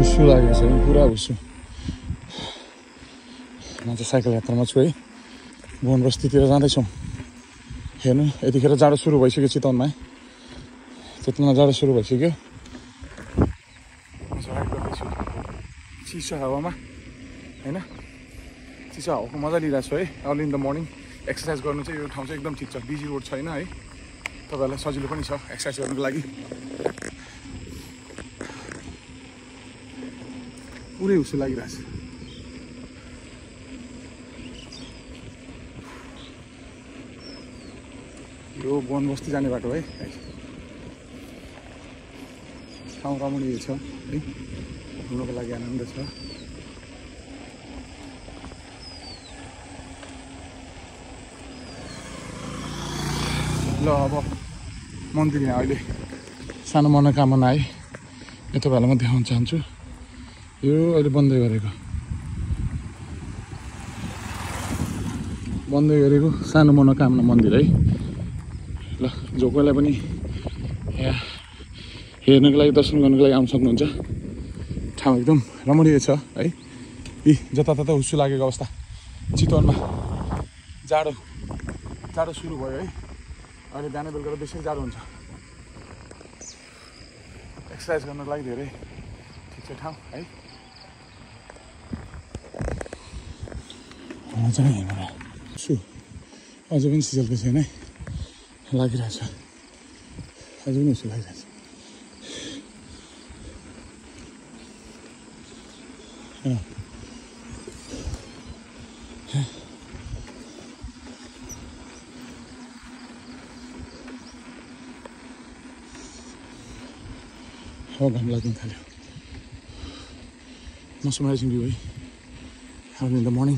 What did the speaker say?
हुस्सु लागेको छ पुरा हुस्सु म चाहिँ साइकल यात्रामा छु है वन बस्तीतिर जाँदैछौँ हेर्नु यतिखेर जाडो सुरु भइसक्यो चितवनमा चितवनमा जाडो सुरु भइसक्यो म चाहिँ राइड गर्दैछु चिसो हावामा हैन चिसो हावाको मजा लिइरहेको छु है early in the morning exercise गर्नु चाहिँ यो ठाउँ चाहिँ एकदम ठिक छ बिजी रोड छैन है तपाईँहरूलाई सजिलो पनि छ एक्सर्साइज गर्नुको लागि पुरै हुस्सु लागिरहेछ यो वन बस्ती जाने बाटो है ठाउँ रमणीय छ है घुम्नको लागि आनन्द छ ल अब मन्दिर यहाँ अहिले सानो मनोकामना है यो तपाईँहरूलाई म देखाउन चाहन्छु यो अहिले बन्दै गरेको सानो मनोकामना मन्दिर है ल जो कोहीलाई पनि यहाँ हेर्नको लागि दर्शन गर्नको लागि आउन सक्नुहुन्छ ठाउँ एकदम रमणीय छ है यी जताततै हुस्सु लागेको अवस्था चितवनमा जाडो सुरु भयो है अहिले बिहान बेलुका बेसी जाडो हुन्छ एक्सर्साइज गर्नको लागि धेरै ठिक छ ठाउँ है मजा हेर्नु छु अझै पनि सिजलको छैन है लागिरहेछ अझै पनि उसो लागिरहेछ घाम लाग्न थाल्यो मौसम राइजिङ भ्यू है अर्ली इन द मर्निङ